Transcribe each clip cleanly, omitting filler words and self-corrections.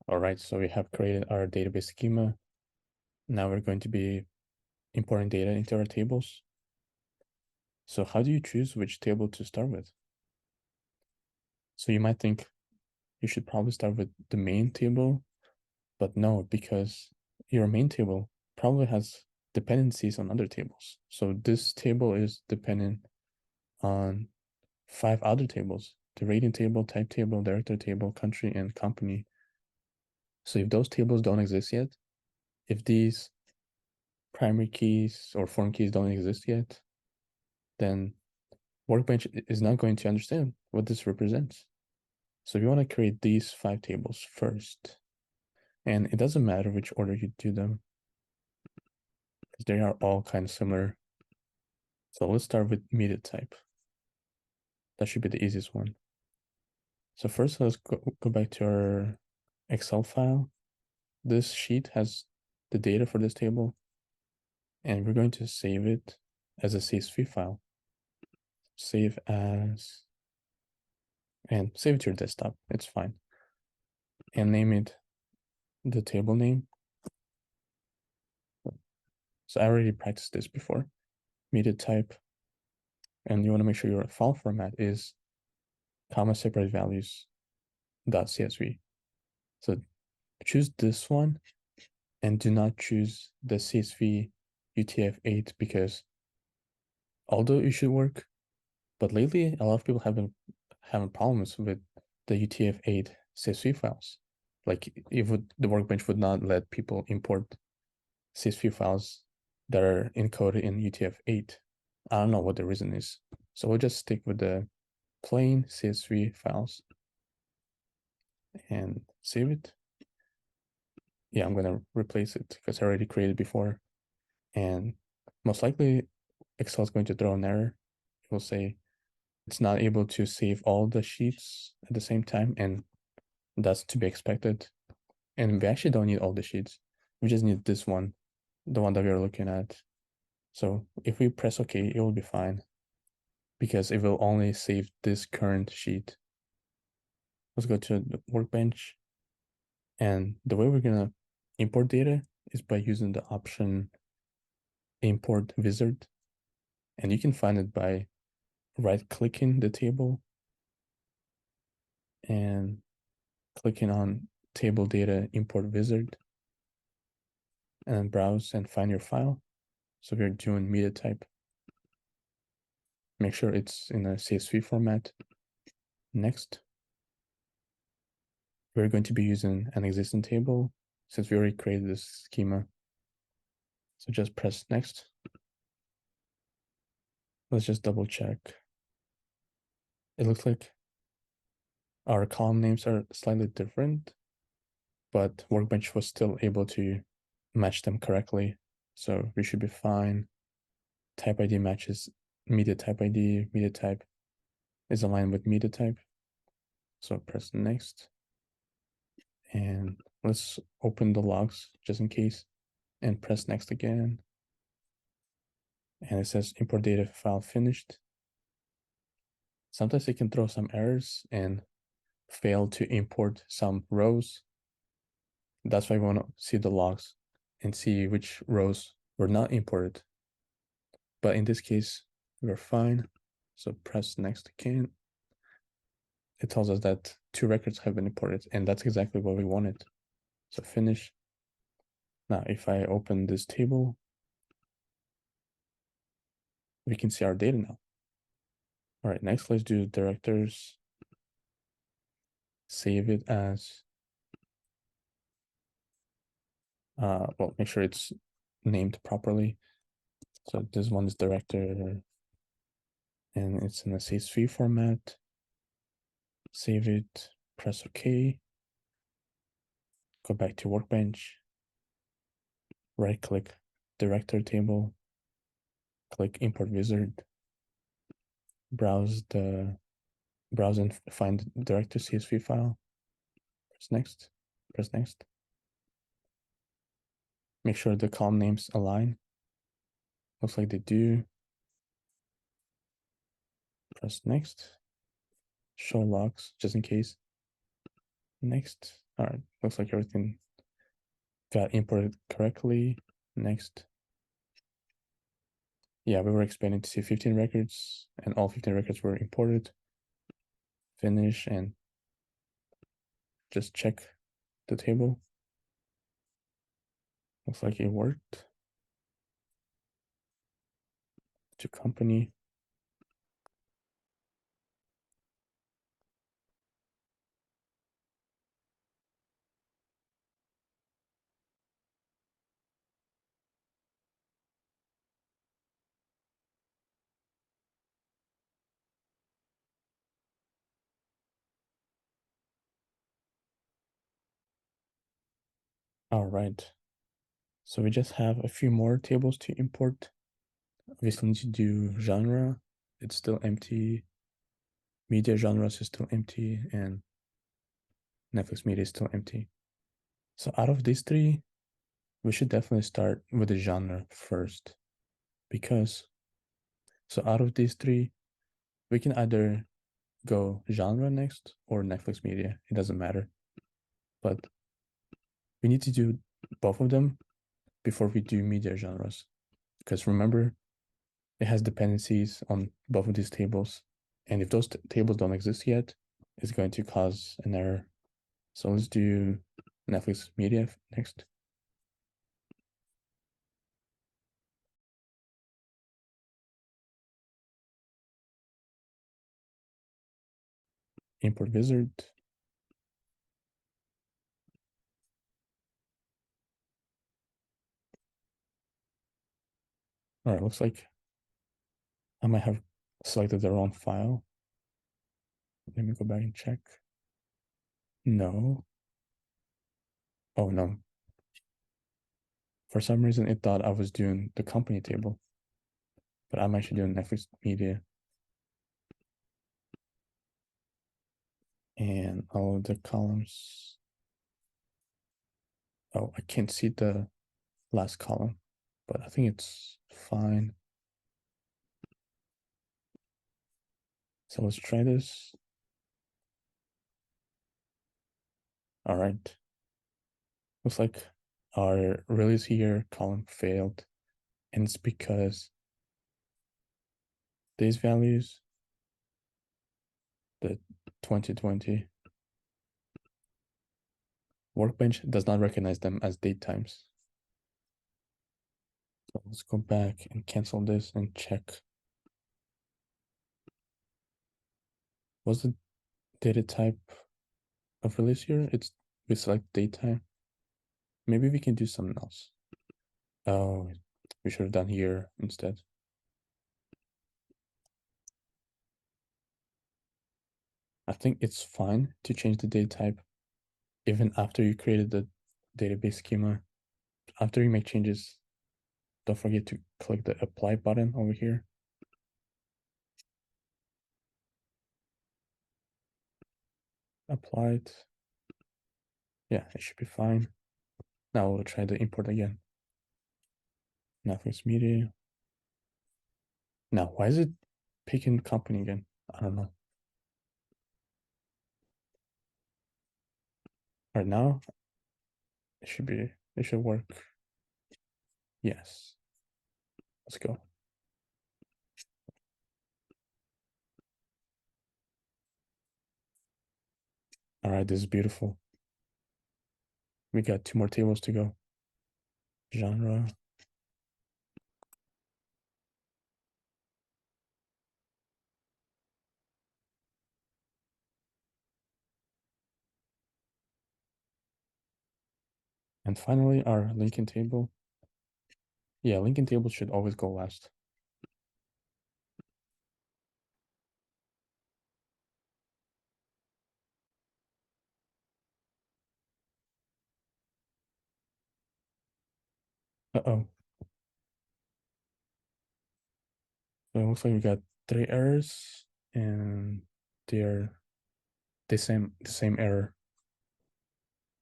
All right, so we have created our database schema. Now we're going to be importing data into our tables. So how do you choose which table to start with? So you might think you should probably start with the main table, but no, because your main table probably has dependencies on other tables. So this table is dependent on 5 other tables: the rating table, type table, director table, country, and company. So if those tables don't exist yet, if these primary keys or foreign keys don't exist yet, then Workbench is not going to understand what this represents. So we want to create these 5 tables first. And it doesn't matter which order you do them, because they are all kind of similar. So let's start with media type. That should be the easiest one. So first, let's go back to our Excel file. This sheet has the data for this table, and we're going to save it as a CSV file. Save as, and save it to your desktop. It's fine. And name it the table name. So I already practiced this before. Media type, and you want to make sure your file format is comma separate values .csv. So choose this one and do not choose the CSV UTF-8, because although it should work, but lately a lot of people have been having problems with the UTF-8 CSV files. Like the Workbench would not let people import CSV files that are encoded in UTF-8. I don't know what the reason is. So we'll just stick with the plain CSV files and save it. Yeah, I'm going to replace it because I already created before. And most likely Excel is going to throw an error. It will say it's not able to save all the sheets at the same time, and that's to be expected. And we actually don't need all the sheets. We just need this one, the one that we are looking at. So if we press OK, it will be fine, because it will only save this current sheet. Let's go to the Workbench. And the way we're going to import data is by using the option Import Wizard. And you can find it by right-clicking the table and clicking on Table Data Import Wizard, and then browse and find your file. So we're doing media type. Make sure it's in a CSV format. Next, we're going to be using an existing table since we already created this schema. So just press next. Let's just double check. It looks like our column names are slightly different, but Workbench was still able to match them correctly. So we should be fine. Type ID matches media type ID. Media type is aligned with media type. So press next. And let's open the logs just in case and press next again. And it says import data file finished. Sometimes it can throw some errors and fail to import some rows. That's why we want to see the logs and see which rows were not imported. But in this case, we're fine. So press next again. It tells us that 2 records have been imported, and that's exactly what we wanted. So finish. Now, if I open this table, we can see our data now. All right, next let's do directors. Save it as, well, make sure it's named properly. So this one is director, and it's in a CSV format. Save it, press OK. Go back to Workbench. Right click director table, click import wizard, browse and find the director CSV file. Press next, press next. Make sure the column names align. Looks like they do. Press next. Show logs just in case. Next. All right, looks like everything got imported correctly. Next. Yeah, we were expecting to see 15 records, and all 15 records were imported. Finish and just check the table. Looks like it worked. To company. All right. So we just have a few more tables to import. Obviously, need to do genre. It's still empty. Media genres is still empty, and Netflix media is still empty. So out of these three, we should definitely start with the genre first, because so out of these three, we can either go genre next or Netflix media. It doesn't matter, but we need to do both of them before we do media genres, because remember, it has dependencies on both of these tables, and if those tables don't exist yet, it's going to cause an error. So let's do Netflix media next. Import wizard. All right, looks like I might have selected the wrong file. Let me go back and check. No. Oh no. For some reason, it thought I was doing the company table, but I'm actually doing Netflix media. And all of the columns. Oh, I can't see the last column, but I think it's fine. So let's try this. All right. Looks like our release here column failed, and it's because these values, the 2020, Workbench does not recognize them as date times. So let's go back and cancel this and check. Was the data type of release here? We select date time. Maybe we can do something else. Oh, we should have done here instead. I think it's fine to change the date type even after you created the database schema. After you make changes, don't forget to click the apply button over here. Applied. Yeah, it should be fine. Now we'll try the import again. Netflix media. Now, why is it picking company again? I don't know. Right now, it should work. Yes. Let's go. All right, this is beautiful. We got two more tables to go. Genre. And finally, our linking table. Yeah, linking tables should always go last. Uh-oh. So it looks like we got three errors, and they're the same error.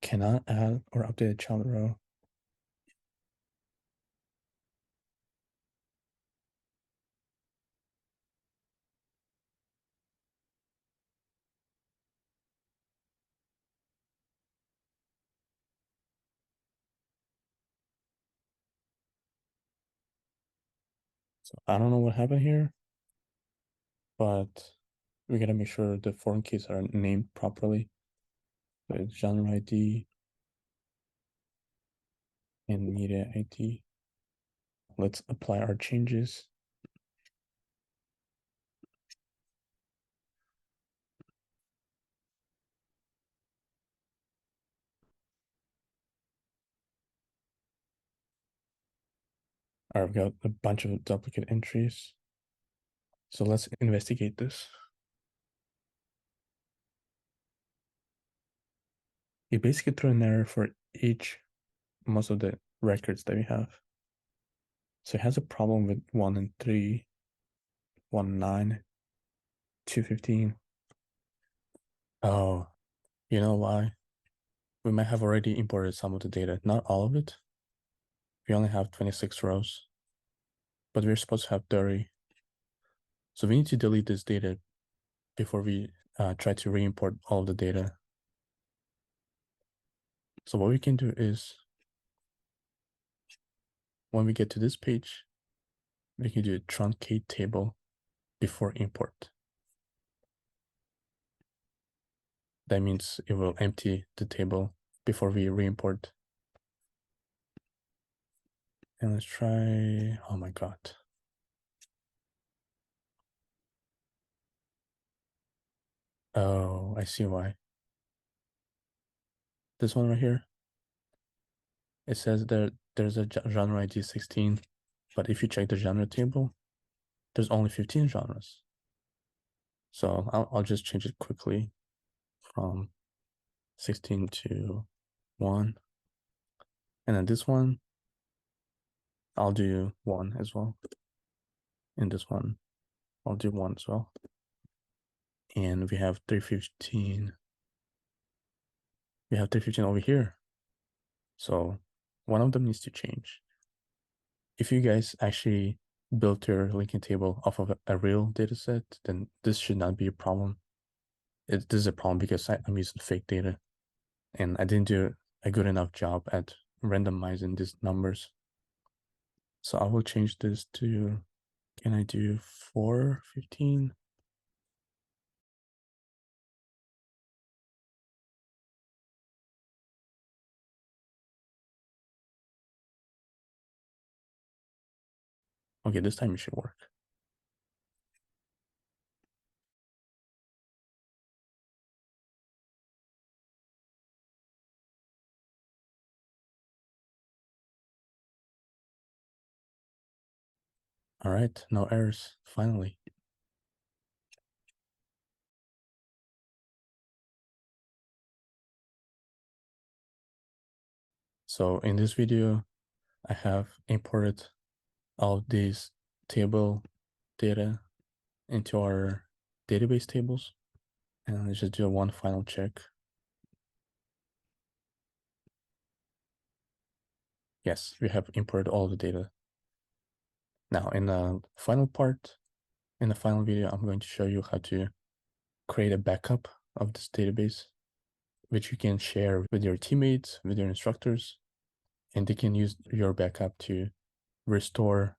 Cannot add or update a child row. So I don't know what happened here, but we gotta make sure the foreign keys are named properly with genre ID and media ID. Let's apply our changes. I've got a bunch of duplicate entries. So let's investigate this. You basically throw an error for most of the records that we have. So it has a problem with 1 and 3, 1, 9, 215. Oh, you know why? We might have already imported some of the data, not all of it. We only have 26 rows, but we're supposed to have 30. So we need to delete this data before we try to re-import all of the data. So what we can do is, when we get to this page, we can do a truncate table before import. That means it will empty the table before we re-import. And let's try, oh my God. Oh, I see why. This one right here, it says there's a genre ID 16, but if you check the genre table, there's only 15 genres. So I'll just change it quickly from 16 to 1. And then this one, I'll do 1 as well. And this one, I'll do 1 as well. And we have 315. We have 315 over here. So one of them needs to change. If you guys actually built your linking table off of a real data set, then this should not be a problem. This is a problem because I'm using fake data and I didn't do a good enough job at randomizing these numbers. So I will change this to, can I do 415? Okay, this time it should work. All right, no errors, finally. So in this video, I have imported all of these table data into our database tables. And let's just do one final check. Yes, we have imported all the data. Now in the final part, in the final video, I'm going to show you how to create a backup of this database, which you can share with your teammates, with your instructors, and they can use your backup to restore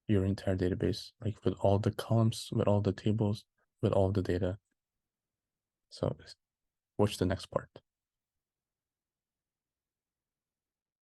your entire database, like with all the columns, with all the tables, with all the data. So watch the next part.